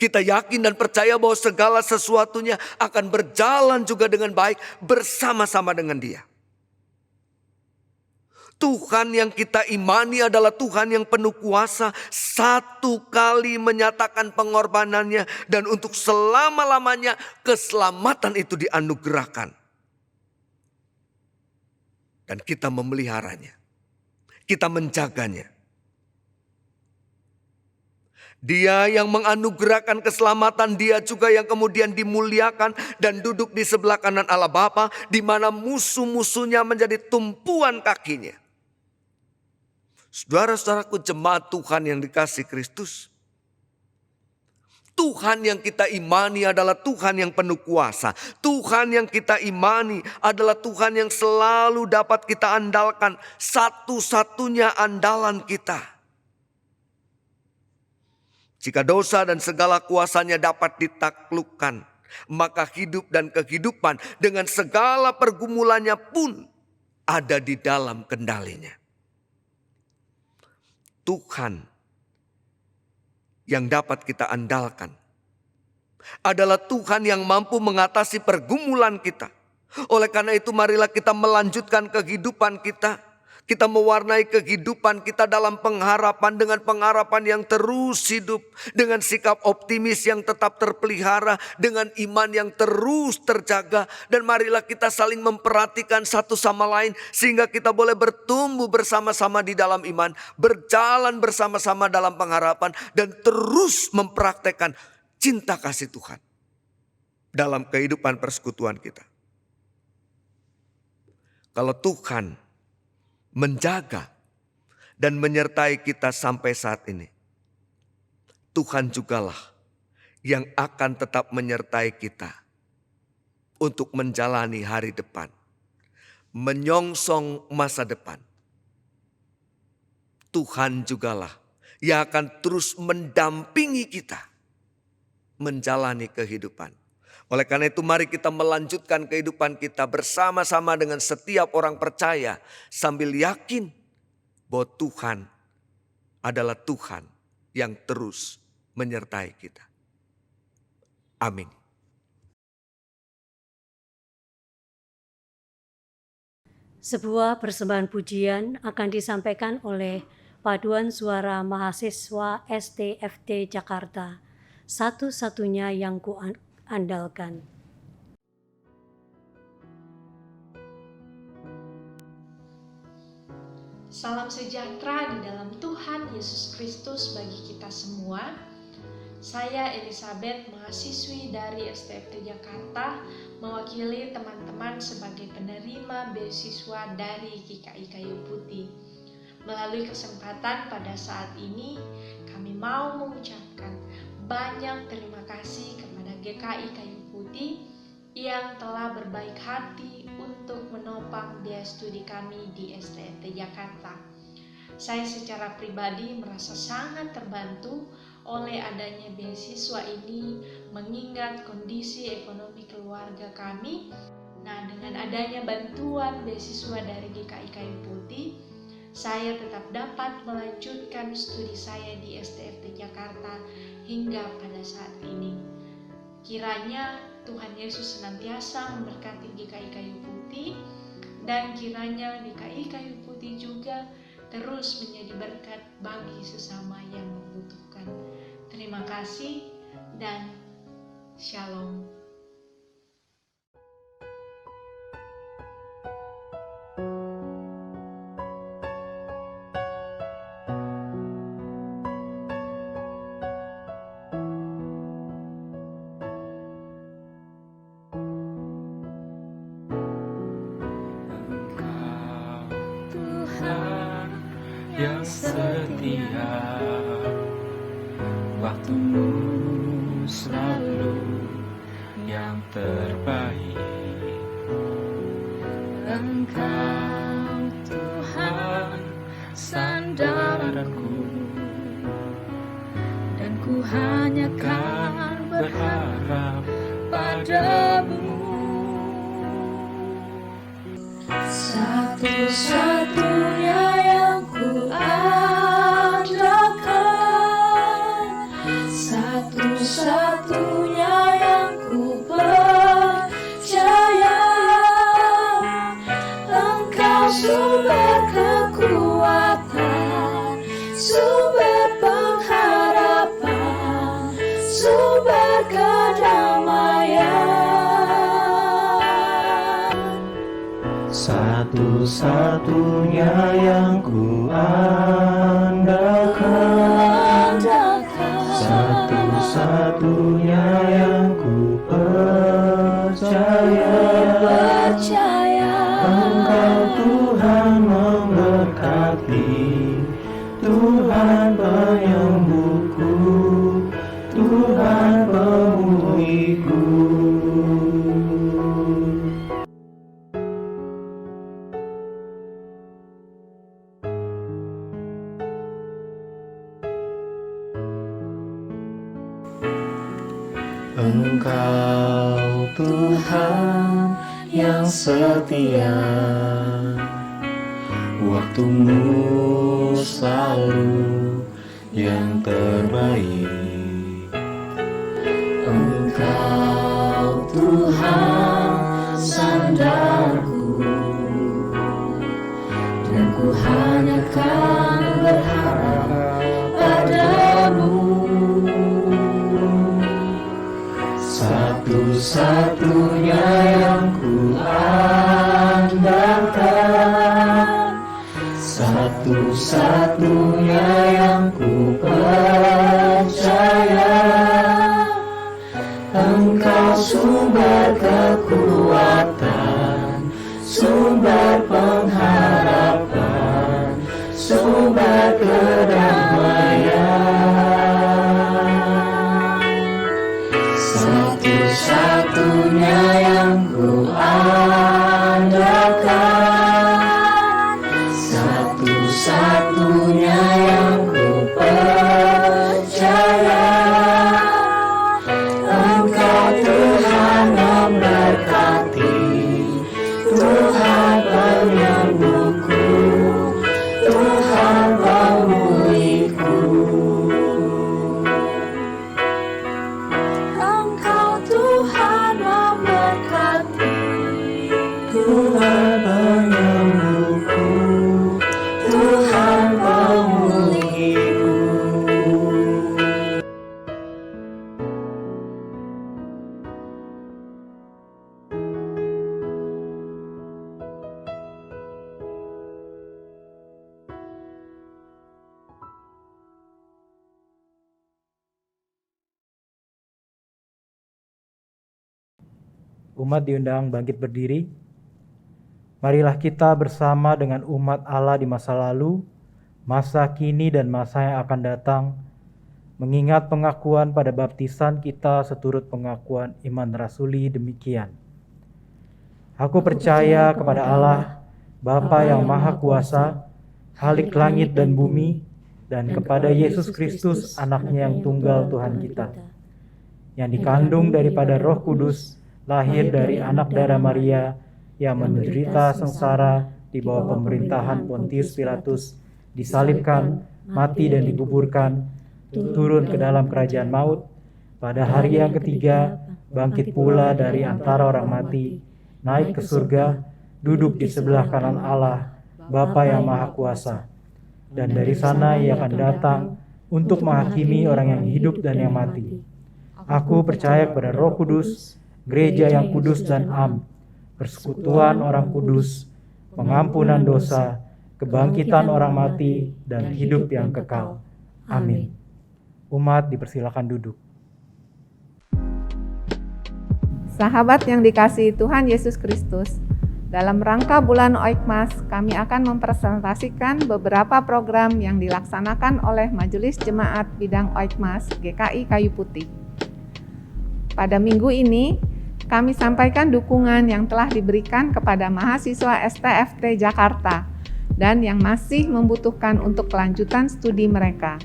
Kita yakin dan percaya bahwa segala sesuatunya akan berjalan juga dengan baik bersama-sama dengan Dia. Tuhan yang kita imani adalah Tuhan yang penuh kuasa, satu kali menyatakan pengorbanannya dan untuk selama-lamanya keselamatan itu dianugerahkan. Dan kita memeliharanya, kita menjaganya. Dia yang menganugerahkan keselamatan, Dia juga yang kemudian dimuliakan dan duduk di sebelah kanan Allah Bapa, di mana musuh-musuhnya menjadi tumpuan kakinya. Saudara-saudaraku, jemaat Tuhan yang dikasihi Kristus, Tuhan yang kita imani adalah Tuhan yang penuh kuasa. Tuhan yang kita imani adalah Tuhan yang selalu dapat kita andalkan, satu-satunya andalan kita. Jika dosa dan segala kuasanya dapat ditaklukkan, maka hidup dan kehidupan dengan segala pergumulannya pun ada di dalam kendalinya. Tuhan yang dapat kita andalkan adalah Tuhan yang mampu mengatasi pergumulan kita. Oleh karena itu marilah kita melanjutkan kehidupan kita. Kita mewarnai kehidupan kita dalam pengharapan, dengan pengharapan yang terus hidup, dengan sikap optimis yang tetap terpelihara, dengan iman yang terus terjaga. Dan marilah kita saling memperhatikan satu sama lain sehingga kita boleh bertumbuh bersama-sama di dalam iman, berjalan bersama-sama dalam pengharapan dan terus mempraktekkan cinta kasih Tuhan dalam kehidupan persekutuan kita. Kalau Tuhan menjaga dan menyertai kita sampai saat ini, Tuhan jugalah yang akan tetap menyertai kita untuk menjalani hari depan, menyongsong masa depan. Tuhan jugalah yang akan terus mendampingi kita menjalani kehidupan. Oleh karena itu mari kita melanjutkan kehidupan kita bersama-sama dengan setiap orang percaya sambil yakin bahwa Tuhan adalah Tuhan yang terus menyertai kita. Amin. Sebuah persembahan pujian akan disampaikan oleh Paduan Suara Mahasiswa STFT Jakarta, satu-satunya yang kuandalkan. Salam sejahtera di dalam Tuhan Yesus Kristus bagi kita semua. Saya Elizabeth, mahasiswi dari STFT Jakarta, mewakili teman-teman sebagai penerima beasiswa dari GKI Kayu Putih. Melalui kesempatan pada saat ini, kami mau mengucapkan banyak terima kasih kepada GKI Kayu Putih yang telah berbaik hati untuk menopang biaya studi kami di STFT Jakarta. Saya secara pribadi merasa sangat terbantu oleh adanya beasiswa ini mengingat kondisi ekonomi keluarga kami. Nah, dengan adanya bantuan beasiswa dari GKI Kayu Putih, saya tetap dapat melanjutkan studi saya di STFT Jakarta hingga pada saat ini. Kiranya Tuhan Yesus senantiasa memberkati GKI Kayu Putih, dan kiranya GKI Kayu Putih juga terus menjadi berkat bagi sesama yang membutuhkan. Terima kasih dan shalom. yang setia, waktumu selalu yang terbaik. Engkau Tuhan sandaranku, dan ku hanya kan berharap padamu. Satu-satunya yang ku andalkan, satu-satunya yang ku percaya. Engkau sumber kekuatan, sumber pengharapan, sumber kedamaian. Satu-satunya yang ku andalkan, satu-satunya yang ku percaya. Engkau Tuhan memberkati, Tuhan penyembuhku, Tuhan pemulihku. Engkau Tuhan yang setia, waktumu selalu yang terbaik. Engkau Tuhan sandarku, dan ku hanya kan berharap padamu. Satu-satunya yang ku andalkan, satu-satunya yang ku percaya. Engkau sumber kekuatan, sumber pengharapan, sumber kedamaian. Satu-satunya yang ku andalkan, satu-satunya yang ku percaya. Engkau Tuhan memberkati, Tuhan penyembuhku, Tuhan pemulihku. Tuhan penyembuhku, Tuhan pemulihku. Umat diundang bangkit berdiri. Marilah kita bersama dengan umat Allah di masa lalu, masa kini dan masa yang akan datang, mengingat pengakuan pada baptisan kita seturut pengakuan iman rasuli demikian. Aku percaya kepada Allah, Bapa yang Maha Kuasa, Khalik langit dan bumi, dan kepada Yesus Kristus, anaknya yang tunggal Tuhan kita, yang dikandung daripada Roh Kudus, lahir dari anak darah Maria, yang menderita sengsara di bawah pemerintahan Pontius Pilatus, disalibkan, mati dan dikuburkan, turun ke dalam kerajaan maut, pada hari yang ketiga bangkit pula dari antara orang mati, naik ke surga, duduk di sebelah kanan Allah, Bapa yang Maha Kuasa, dan dari sana Ia akan datang untuk menghakimi orang yang hidup dan yang mati. Aku percaya kepada Roh Kudus, gereja yang kudus dan am, persekutuan orang kudus, pengampunan dosa, kebangkitan orang mati, dan hidup yang kekal. Amin. Umat dipersilakan duduk. Sahabat yang dikasihi Tuhan Yesus Kristus, Dalam rangka bulan Oikmas, kami akan mempresentasikan beberapa program yang dilaksanakan oleh Majelis Jemaat Bidang Oikmas GKI Kayu Putih. Pada minggu ini, kami sampaikan dukungan yang telah diberikan kepada mahasiswa STFT Jakarta dan yang masih membutuhkan untuk kelanjutan studi mereka.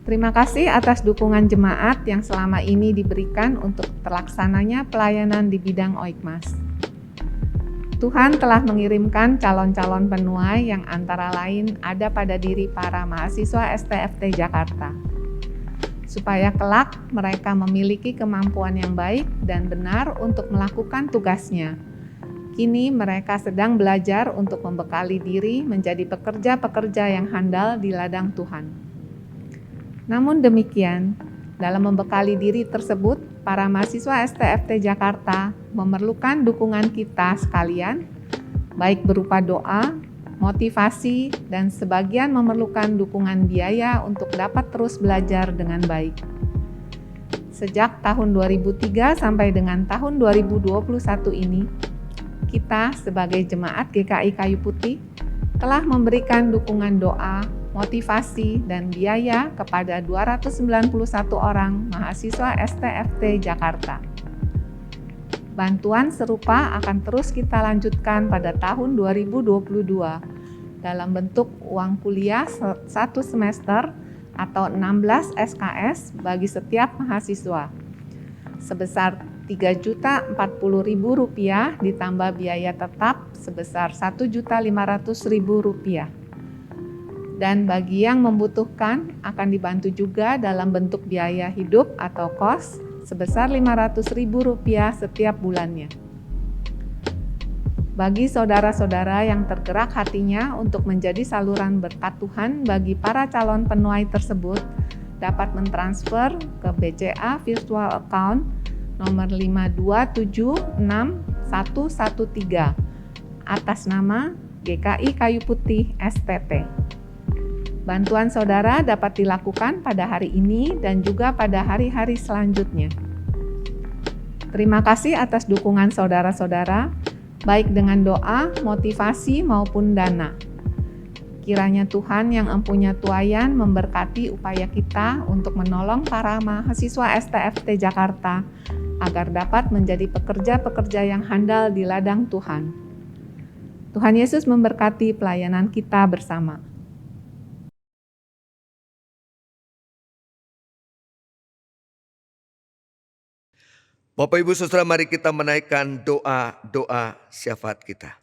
Terima kasih atas dukungan jemaat yang selama ini diberikan untuk terlaksananya pelayanan di bidang Oikmas. Tuhan telah mengirimkan calon-calon penuai yang antara lain ada pada diri para mahasiswa STFT Jakarta, supaya kelak mereka memiliki kemampuan yang baik dan benar untuk melakukan tugasnya. Kini mereka sedang belajar untuk membekali diri menjadi pekerja-pekerja yang handal di ladang Tuhan. Namun demikian, dalam membekali diri tersebut, para mahasiswa STFT Jakarta memerlukan dukungan kita sekalian, baik berupa doa, motivasi, dan sebagian memerlukan dukungan biaya untuk dapat terus belajar dengan baik. Sejak tahun 2003 sampai dengan tahun 2021 ini, kita sebagai Jemaat GKI Kayu Putih telah memberikan dukungan doa, motivasi, dan biaya kepada 291 orang mahasiswa STFT Jakarta. Bantuan serupa akan terus kita lanjutkan pada tahun 2022 dalam bentuk uang kuliah 1 semester atau 16 SKS bagi setiap mahasiswa sebesar Rp3.040.000 ditambah biaya tetap sebesar Rp1.500.000. Dan bagi yang membutuhkan akan dibantu juga dalam bentuk biaya hidup atau kos sebesar Rp500.000 setiap bulannya. Bagi saudara-saudara yang tergerak hatinya untuk menjadi saluran berkat Tuhan bagi para calon penuai tersebut, dapat mentransfer ke BCA Virtual Account nomor 5276113 atas nama GKI Kayu Putih STT. Bantuan saudara dapat dilakukan pada hari ini dan juga pada hari-hari selanjutnya. Terima kasih atas dukungan saudara-saudara, baik dengan doa, motivasi, maupun dana. Kiranya Tuhan yang empunya tuayan memberkati upaya kita untuk menolong para mahasiswa STFT Jakarta agar dapat menjadi pekerja-pekerja yang handal di ladang Tuhan. Tuhan Yesus memberkati pelayanan kita bersama. Bapak Ibu Saudara, mari kita menaikkan doa-doa syafaat kita.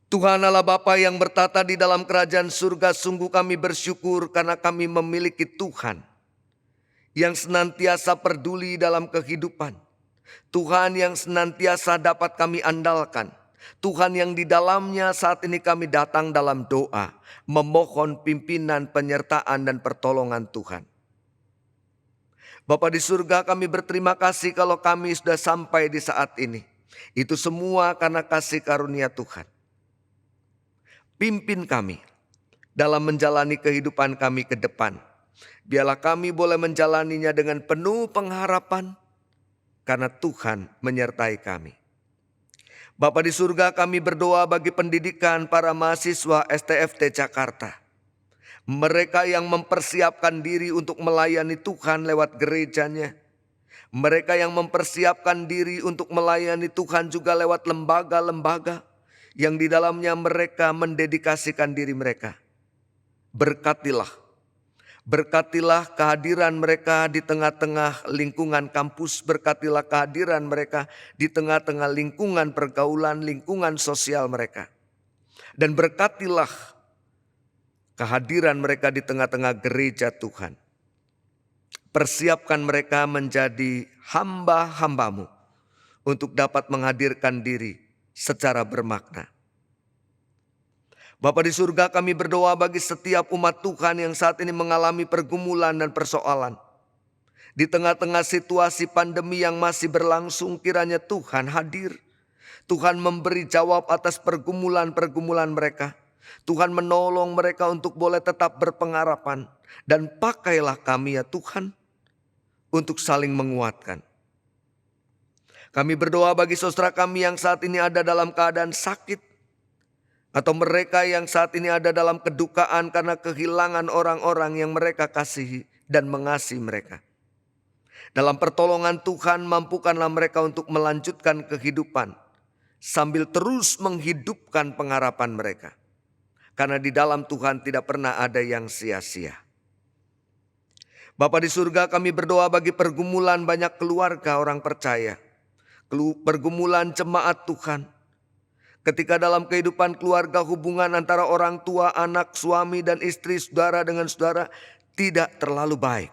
Tuhan Allah Bapa yang bertata di dalam kerajaan surga, sungguh kami bersyukur karena kami memiliki Tuhan yang senantiasa peduli dalam kehidupan. Tuhan yang senantiasa dapat kami andalkan. Tuhan yang di dalamnya saat ini kami datang dalam doa, memohon pimpinan, penyertaan, dan pertolongan Tuhan. Bapa di surga, kami berterima kasih kalau kami sudah sampai di saat ini. Itu semua karena kasih karunia Tuhan. Pimpin kami dalam menjalani kehidupan kami ke depan. Biarlah kami boleh menjalaninya dengan penuh pengharapan karena Tuhan menyertai kami. Bapa di surga, kami berdoa bagi pendidikan para mahasiswa STFT Jakarta. Mereka yang mempersiapkan diri untuk melayani Tuhan lewat gerejanya. Mereka yang mempersiapkan diri untuk melayani Tuhan juga lewat lembaga-lembaga yang di dalamnya mereka mendedikasikan diri mereka. Berkatilah kehadiran mereka di tengah-tengah lingkungan kampus. Berkatilah kehadiran mereka di tengah-tengah lingkungan pergaulan, lingkungan sosial mereka. Dan berkatilah kehadiran mereka di tengah-tengah gereja Tuhan. Persiapkan mereka menjadi hamba-hambamu untuk dapat menghadirkan diri secara bermakna. Bapa di surga, kami berdoa bagi setiap umat Tuhan yang saat ini mengalami pergumulan dan persoalan. Di tengah-tengah situasi pandemi yang masih berlangsung, kiranya Tuhan hadir. Tuhan memberi jawab atas pergumulan-pergumulan mereka. Tuhan menolong mereka untuk boleh tetap berpengharapan. Dan pakailah kami ya Tuhan untuk saling menguatkan. Kami berdoa bagi saudara kami yang saat ini ada dalam keadaan sakit, atau mereka yang saat ini ada dalam kedukaan karena kehilangan orang-orang yang mereka kasihi dan mengasihi mereka. Dalam pertolongan Tuhan, mampukanlah mereka untuk melanjutkan kehidupan sambil terus menghidupkan pengharapan mereka. Karena di dalam Tuhan tidak pernah ada yang sia-sia. Bapa di surga, kami berdoa bagi pergumulan banyak keluarga orang percaya. Pergumulan jemaat Tuhan. Ketika dalam kehidupan keluarga hubungan antara orang tua, anak, suami dan istri, saudara dengan saudara tidak terlalu baik.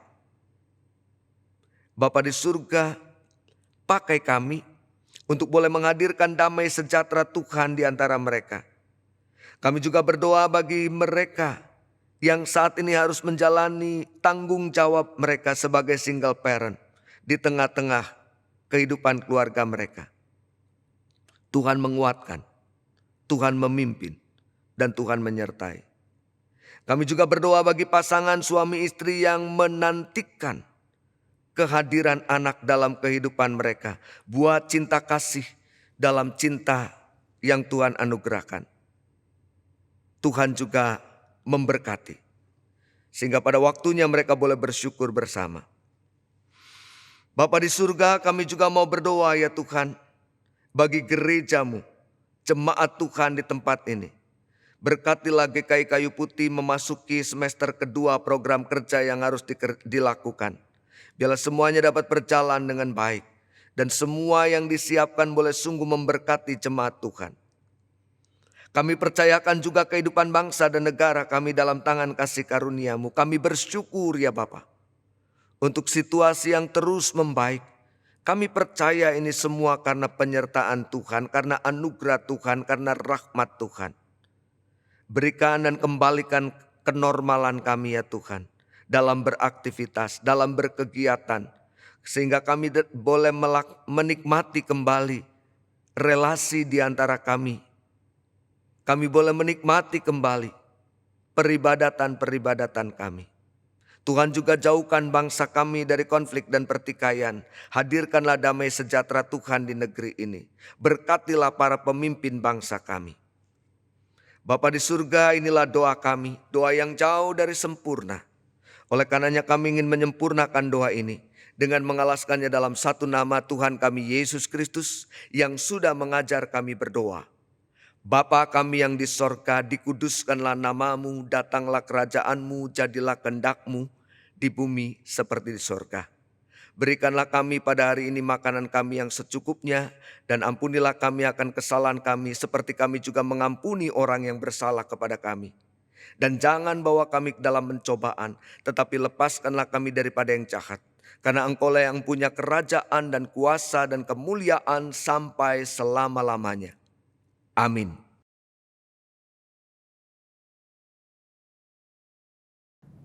Bapa di surga, pakai kami untuk boleh menghadirkan damai sejahtera Tuhan di antara mereka. Kami juga berdoa bagi mereka yang saat ini harus menjalani tanggung jawab mereka sebagai single parent di tengah-tengah kehidupan keluarga mereka. Tuhan menguatkan, Tuhan memimpin, dan Tuhan menyertai. Kami juga berdoa bagi pasangan suami istri yang menantikan kehadiran anak dalam kehidupan mereka. Buat cinta kasih dalam cinta yang Tuhan anugerahkan. Tuhan juga memberkati. Sehingga pada waktunya mereka boleh bersyukur bersama. Bapa di surga, kami juga mau berdoa ya Tuhan. Bagi gerejamu, jemaat Tuhan di tempat ini. Berkatilah GKI Kayu Putih memasuki semester kedua program kerja yang harus dilakukan. Biarlah semuanya dapat berjalan dengan baik. Dan semua yang disiapkan boleh sungguh memberkati jemaat Tuhan. Kami percayakan juga kehidupan bangsa dan negara kami dalam tangan kasih karunia-Mu. Kami bersyukur ya Bapa. Untuk situasi yang terus membaik. Kami percaya ini semua karena penyertaan Tuhan, karena anugerah Tuhan, karena rahmat Tuhan. Berikan dan kembalikan kenormalan kami ya Tuhan. Dalam beraktivitas, dalam berkegiatan. Sehingga kami boleh menikmati kembali relasi di antara kami. Kami boleh menikmati kembali peribadatan-peribadatan kami. Tuhan juga jauhkan bangsa kami dari konflik dan pertikaian. Hadirkanlah damai sejahtera Tuhan di negeri ini. Berkatilah para pemimpin bangsa kami. Bapa di surga, inilah doa kami, doa yang jauh dari sempurna. Oleh karenanya kami ingin menyempurnakan doa ini dengan mengalaskannya dalam satu nama Tuhan kami Yesus Kristus yang sudah mengajar kami berdoa. Bapa kami yang di sorga, dikuduskanlah namamu, datanglah kerajaanmu, jadilah kehendakmu di bumi seperti di sorga. Berikanlah kami pada hari ini makanan kami yang secukupnya, dan ampunilah kami akan kesalahan kami seperti kami juga mengampuni orang yang bersalah kepada kami. Dan jangan bawa kami ke dalam pencobaan, tetapi lepaskanlah kami daripada yang jahat. Karena Engkaulah yang punya kerajaan dan kuasa dan kemuliaan sampai selama-lamanya. Amin.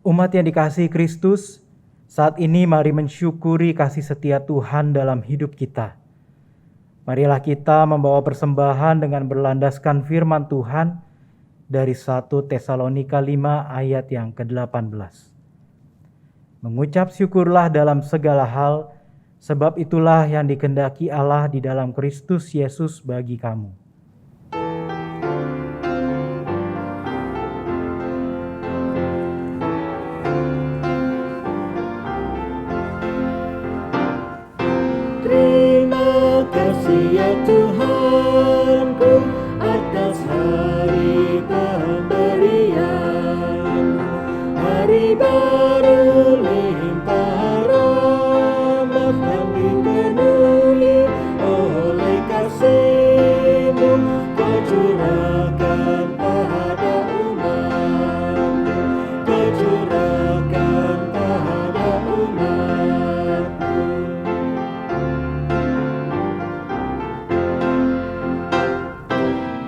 Umat yang dikasihi Kristus, saat ini mari mensyukuri kasih setia Tuhan dalam hidup kita. Marilah kita membawa persembahan dengan berlandaskan firman Tuhan dari 1 Tesalonika 5 ayat yang ke-18. Mengucap syukurlah dalam segala hal, sebab itulah yang dikehendaki Allah di dalam Kristus Yesus bagi kamu. Terima kasih ya Tuhanku atas hari pemberian, hari baru limpah rahmat dan dipenuhi oleh kasih-Mu. Kau curahkan pada umat-Mu, Kau curahkan pada umat-Mu.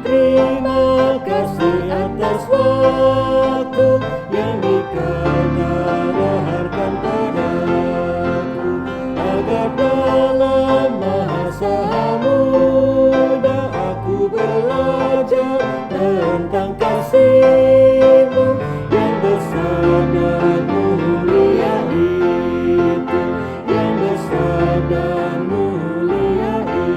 Terima kasih atas waktu yang Dikau tawarkan padaku, agar dalam masa muda aku belajar tentang kasih-Mu yang besar dan mulia itu, yang besar dan mulia itu.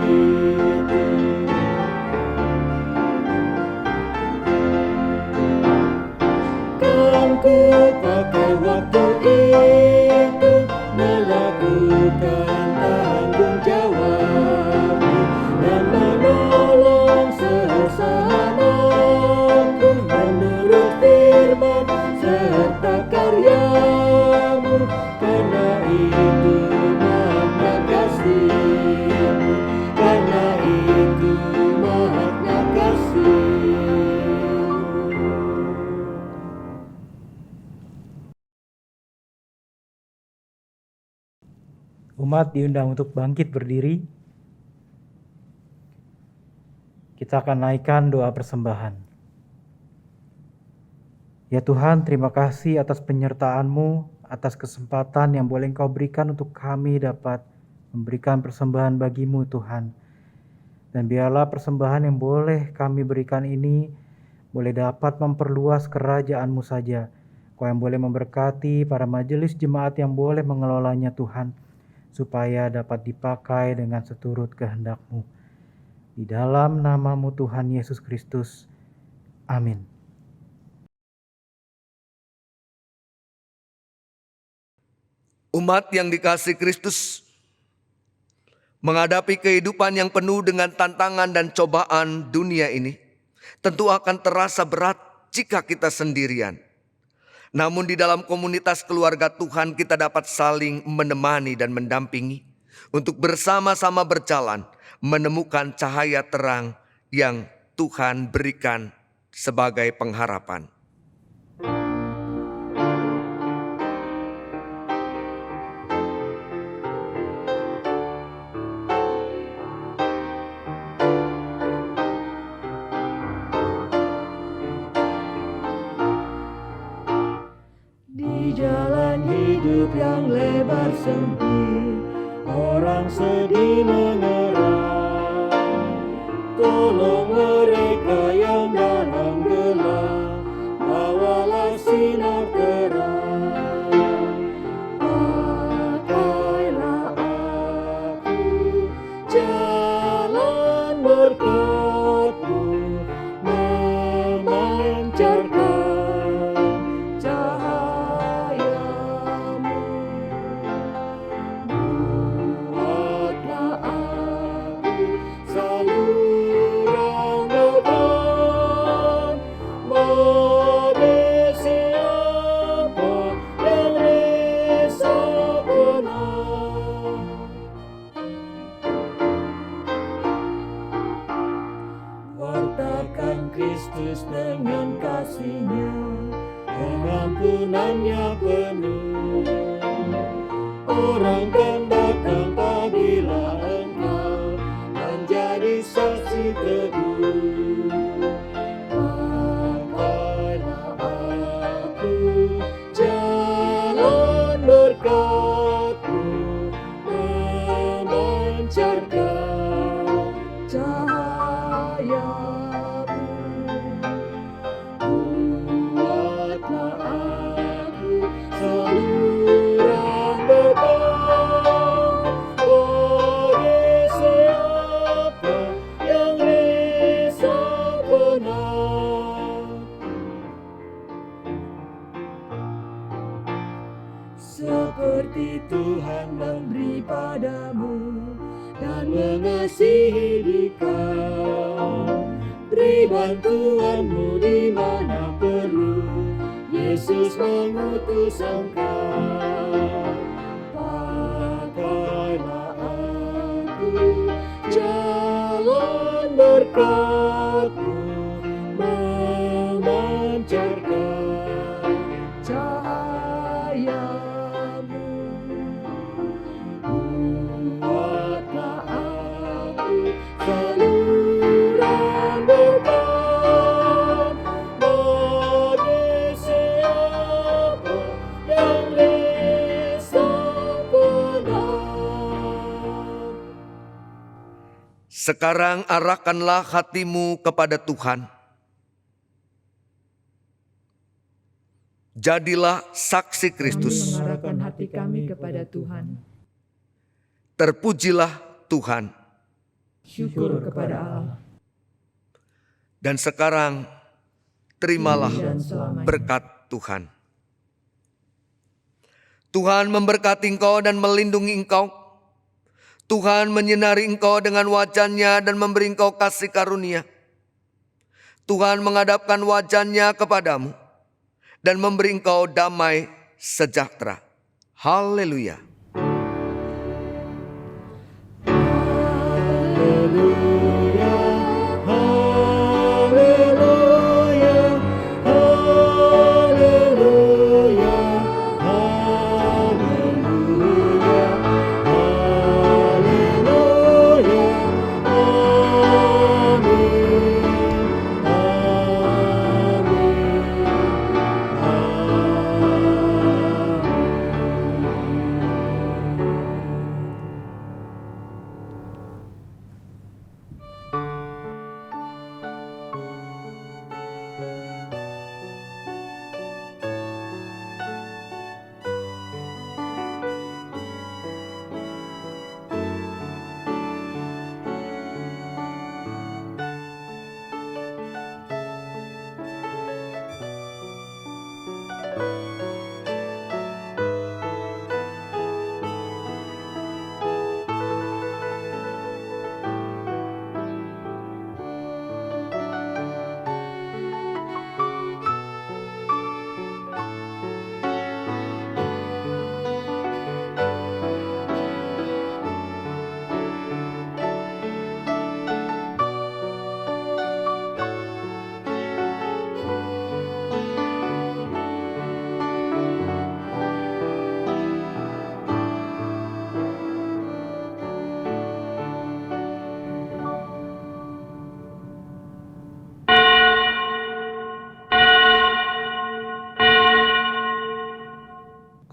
Umat diundang untuk bangkit berdiri. Kita akan naikkan doa persembahan. Ya Tuhan, terima kasih atas penyertaan-Mu, atas kesempatan yang boleh Engkau berikan untuk kami dapat memberikan persembahan bagi-Mu Tuhan. Dan biarlah persembahan yang boleh kami berikan ini boleh dapat memperluas kerajaan-Mu saja. Kau yang boleh memberkati para majelis jemaat yang boleh mengelolanya Tuhan, supaya dapat dipakai dengan seturut kehendak-Mu. Di dalam nama-Mu Tuhan Yesus Kristus. Amin. Umat yang dikasihi Kristus, menghadapi kehidupan yang penuh dengan tantangan dan cobaan dunia ini, tentu akan terasa berat jika kita sendirian. Namun di dalam komunitas keluarga Tuhan kita dapat saling menemani dan mendampingi untuk bersama-sama berjalan menemukan cahaya terang yang Tuhan berikan sebagai pengharapan. Jalan hidup yang lebar sempit, orang sedih mengerang. Tolong mereka yang dalam gelap, bawalah sinar terang. Pakailah aku jalan berkat-Mu, memancarkan Kristus dengan kasih-Nya, pengampunan-Nya penuh. Orang kan datang apabila engkau menjadi saksi teduh. Pakailah aku jalan berkat-Mu, memancarkan cahaya. Seperti Tuhan memberi padamu dan mengasihi dikau, beri bantuanmu di mana perlu, Yesus mengutus engkau. Pakailah aku jalan berkat-Mu, memancarkan cahaya. Sekarang arahkanlah hatimu kepada Tuhan. Jadilah saksi Kristus. Mengarahkan hati kami kepada Tuhan. Terpujilah Tuhan. Syukur kepada Allah. Dan sekarang terimalah berkat Tuhan. Tuhan memberkati engkau dan melindungi engkau. Tuhan menyinari engkau dengan wajah-Nya dan memberi engkau kasih karunia. Tuhan menghadapkan wajah-Nya kepadamu dan memberi engkau damai sejahtera. Haleluya. Haleluya, haleluya, haleluya, haleluya, haleluya.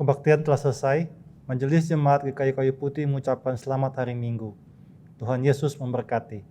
Pembaktian telah selesai. Majelis Jemaat GKI Kayu Putih mengucapkan selamat hari Minggu. Tuhan Yesus memberkati.